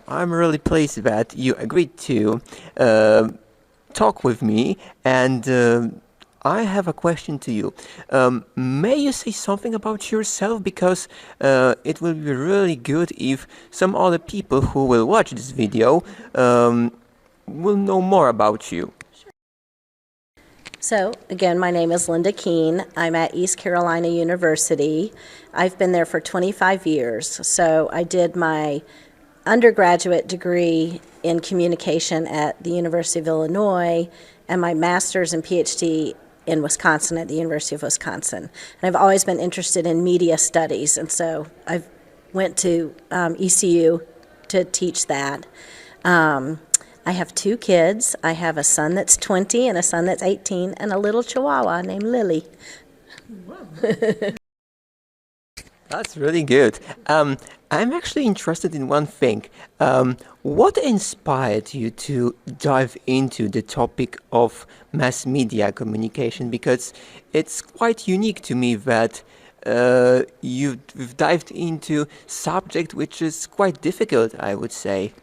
I'm really pleased that you agreed to uh, talk with me, and I have a question to you. May you say something about yourself because it will be really good if some other people who will watch this video will know more about you. So, again, my name is Linda Kean. I'm at East Carolina University. I've been there for 25 years. So, I did my undergraduate degree in communication at the University of Illinois and my master's and PhD in Wisconsin at the University of Wisconsin. And I've always been interested in media studies, and so I went to ECU to teach that. I have two kids. I have a son that's 20 and a son that's 18 and a little chihuahua named Lily. That's really good. I'm actually interested in one thing. What inspired you to dive into the topic of mass media communication? Because it's quite unique to me that you've dived into subject which is quite difficult, I would say.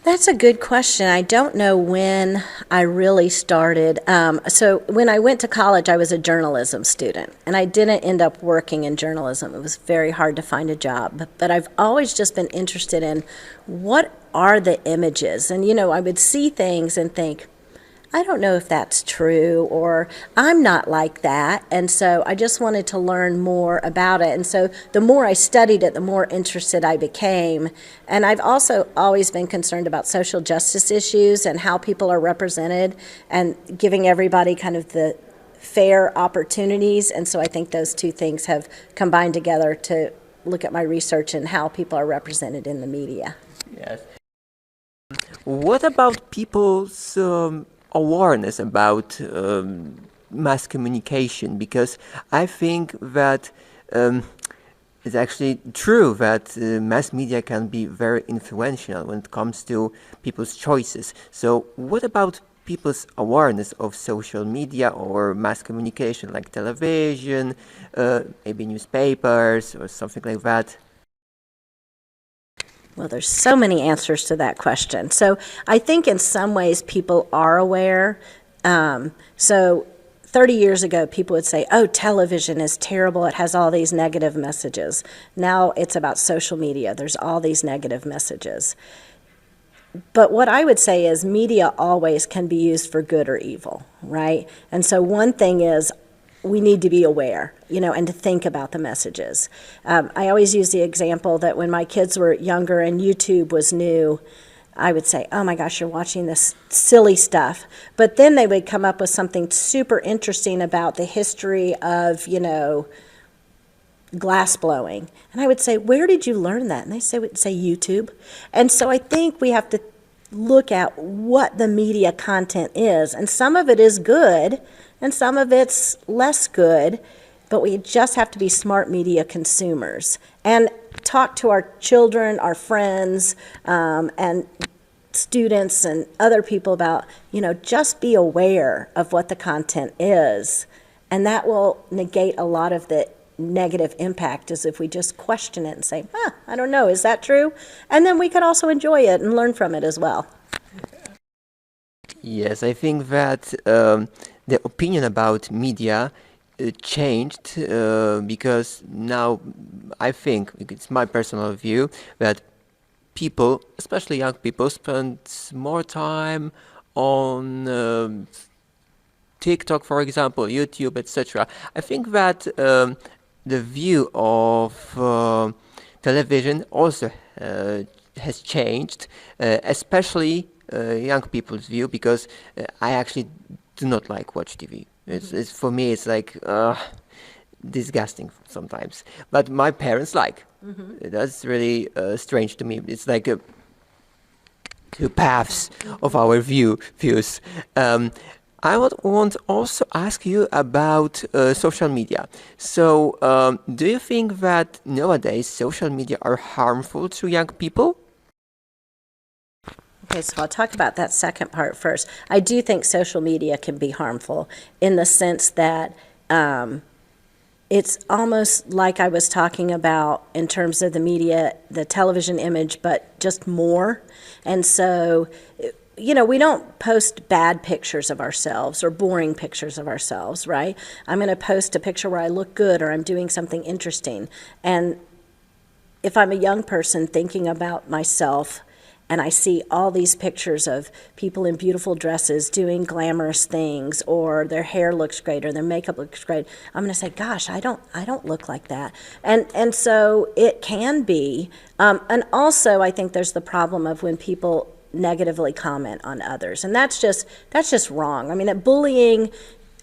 That's a good question. I don't know when I really started. So when I went to college, I was a journalism student, and I didn't end up working in journalism. It was very hard to find a job. But I've always just been interested in what are the images. And, I would see things and think, I don't know if that's true, or I'm not like that. And so I just wanted to learn more about it. And so the more I studied it, the more interested I became. And I've also always been concerned about social justice issues and how people are represented and giving everybody kind of the fair opportunities. And so I think those two things have combined together to look at my research and how people are represented in the media. Yes. What about people's awareness about mass communication? Because I think that it's actually true that mass media can be very influential when it comes to people's choices. So what about people's awareness of social media or mass communication like television, maybe newspapers or something like that? Well, there's so many answers to that question. So I think in some ways people are aware. So 30 years ago, people would say, oh, television is terrible. It has all these negative messages. Now it's about social media. There's all these negative messages. But what I would say is media always can be used for good or evil, right? And so one thing is we need to be aware, and to think about the messages. I always use the example that when my kids were younger and YouTube was new, I would say, oh my gosh, you're watching this silly stuff. But then they would come up with something super interesting about the history of, glass blowing. And I would say, where did you learn that? And they would say YouTube. And so I think we have to look at what the media content is. And some of it is good, and some of it's less good, but we just have to be smart media consumers and talk to our children, our friends, and students and other people about, just be aware of what the content is. And that will negate a lot of the negative impact, as if we just question it and say, I don't know, is that true? And then we could also enjoy it and learn from it as well. Yes, I think that the opinion about media changed because now I think it's my personal view that people, especially young people, spend more time on TikTok, for example, YouTube, etc. I think that the view of television also has changed, especially young people's view, because I actually do not like watch TV. It's for me, it's like disgusting sometimes. But my parents like. That's really strange to me. It's like two paths of our views. I would want also ask you about social media. So, do you think that nowadays social media are harmful to young people? Okay, so I'll talk about that second part first. I do think social media can be harmful in the sense that it's almost like I was talking about in terms of the media, the television image, but just more. And so, we don't post bad pictures of ourselves or boring pictures of ourselves, right? I'm going to post a picture where I look good or I'm doing something interesting. And if I'm a young person thinking about myself and I see all these pictures of people in beautiful dresses doing glamorous things, or their hair looks great or their makeup looks great, I'm going to say, gosh, I don't look like that. And so it can be, and also I think there's the problem of when people negatively comment on others, and that's just wrong. I mean, bullying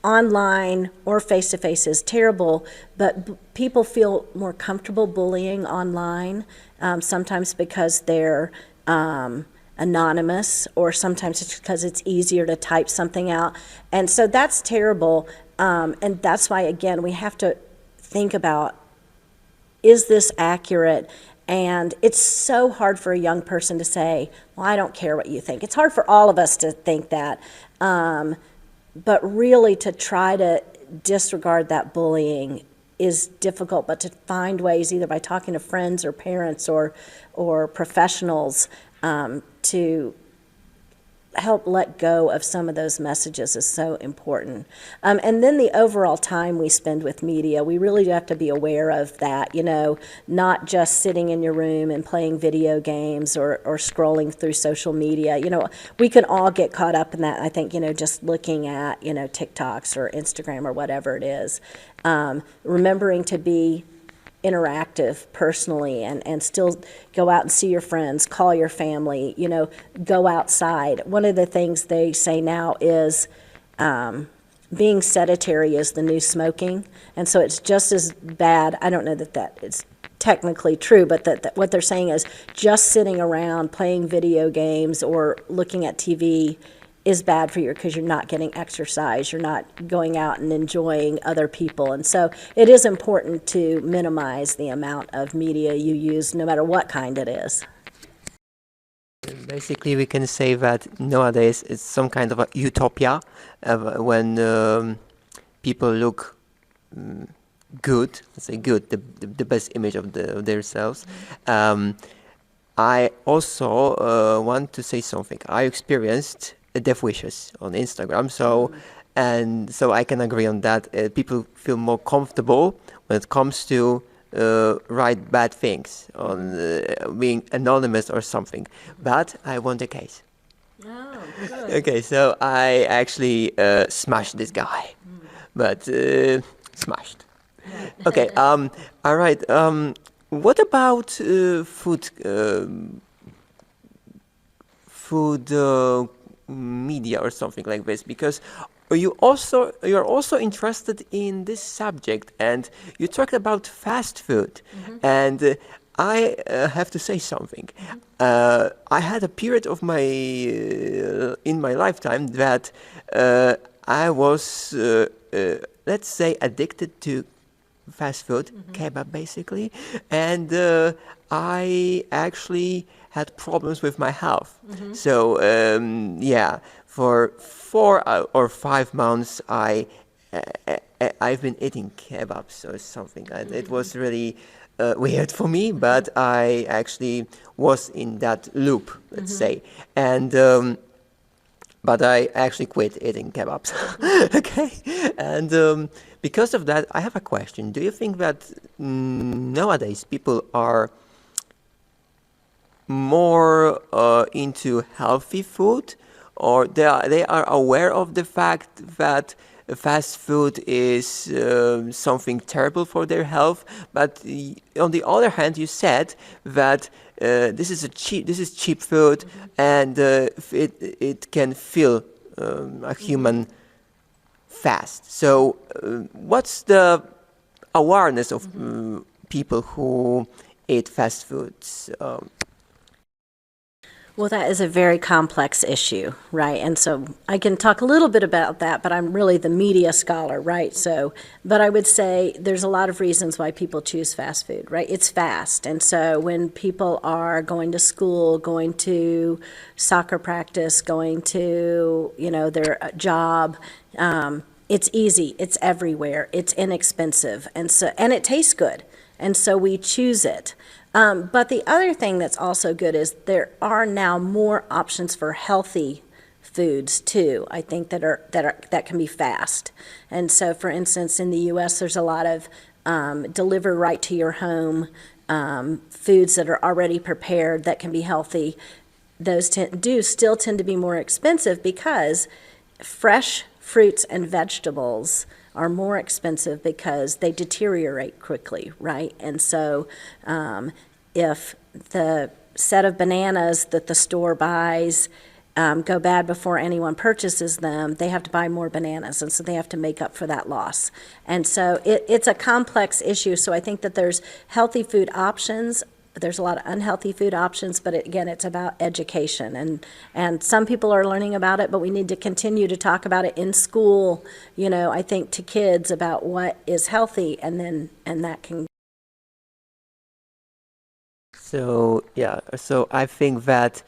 online or face to face is terrible, but people feel more comfortable bullying online, sometimes because they're anonymous, or sometimes it's because it's easier to type something out. And so that's terrible. And that's why, again, we have to think about, is this accurate? And it's so hard for a young person to say, well, I don't care what you think. It's hard for all of us to think that. But really, to try to disregard that bullying is difficult, but to find ways, either by talking to friends or parents or professionals, to help let go of some of those messages is so important. And then the overall time we spend with media, we really do have to be aware of that, not just sitting in your room and playing video games or scrolling through social media. We can all get caught up in that, I think, just looking at, TikToks or Instagram or whatever it is. Remembering to be interactive personally, and still go out and see your friends, call your family, go outside. One of the things they say now is being sedentary is the new smoking, and so it's just as bad. I don't know that is technically true, but that what they're saying is just sitting around playing video games or looking at TV is bad for you, because you're not getting exercise, you're not going out and enjoying other people. And so it is important to minimize the amount of media you use, no matter what kind it is. Basically, we can say that nowadays it's some kind of a utopia when people look good, let's say good, the best image of themselves. I also want to say something. I experienced death wishes on Instagram, so I can agree on that. People feel more comfortable when it comes to write bad things on being anonymous or something. But I won the case. Oh, good. Okay, so I actually smashed this guy, but smashed. Okay. All right. What about food? Food media or something like this, because you're also interested in this subject, and you talked about fast food. And I have to say something. I had a period of my in my lifetime that I was let's say addicted to fast food, kebab basically, and I actually had problems with my health. So yeah, for 4 or 5 months, I've been eating kebabs or something. And it was really weird for me, but I actually was in that loop, let's say, and. But I actually quit eating kebabs. Okay, and because of that, I have a question. Do you think that nowadays people are more into healthy food, or they are aware of the fact that fast food is something terrible for their health? But on the other hand, you said that this is cheap food, and it can fill a human fast. So what's the awareness of people who eat fast foods? Well, that is a very complex issue, right? And so I can talk a little bit about that, but I'm really the media scholar, right? So, but I would say there's a lot of reasons why people choose fast food, right? It's fast. And so when people are going to school, going to soccer practice, going to, their job, it's easy, it's everywhere, it's inexpensive, and it tastes good, and so we choose it. But the other thing that's also good is there are now more options for healthy foods too. I think that can be fast. And so, for instance, in the U.S., there's a lot of deliver right to your home foods that are already prepared that can be healthy. Those still tend to be more expensive because fresh fruits and vegetables are more expensive because they deteriorate quickly, right? And so if the set of bananas that the store buys go bad before anyone purchases them, they have to buy more bananas, and so they have to make up for that loss. And so it's a complex issue, so I think that there's healthy food options. There's a lot of unhealthy food options, but again, it's about education. And some people are learning about it, but we need to continue to talk about it in school, I think to kids about what is healthy, and that can. So yeah, so I think that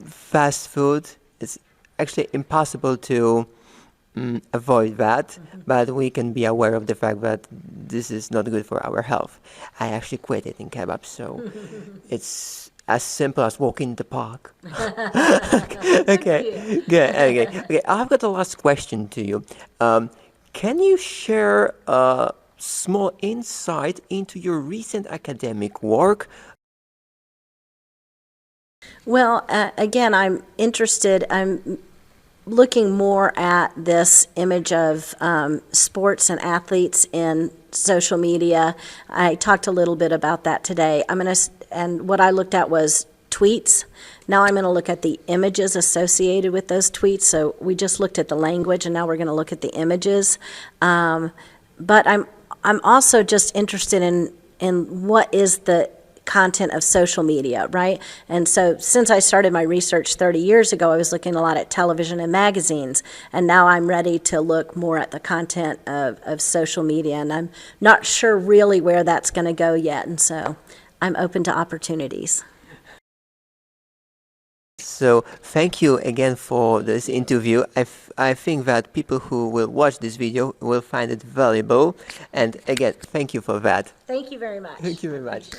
fast food is actually impossible to avoid that, but we can be aware of the fact that this is not good for our health. I actually quit eating kebab, so it's as simple as walking the park. Okay, good. Okay, I've got a last question to you. Can you share a small insight into your recent academic work? Well, again, I'm looking more at this image of sports and athletes in social media. I talked a little bit about that today. And what I looked at was tweets. Now I'm going to look at the images associated with those tweets. So we just looked at the language, and now we're going to look at the images. But I'm also just interested in what is the content of social media, right? And so since I started my research 30 years ago, I was looking a lot at television and magazines, and now I'm ready to look more at the content of social media, and I'm not sure really where that's going to go yet, and so I'm open to opportunities. So thank you again for this interview. I think that people who will watch this video will find it valuable, and again, thank you for that. Thank you very much. Thank you very much.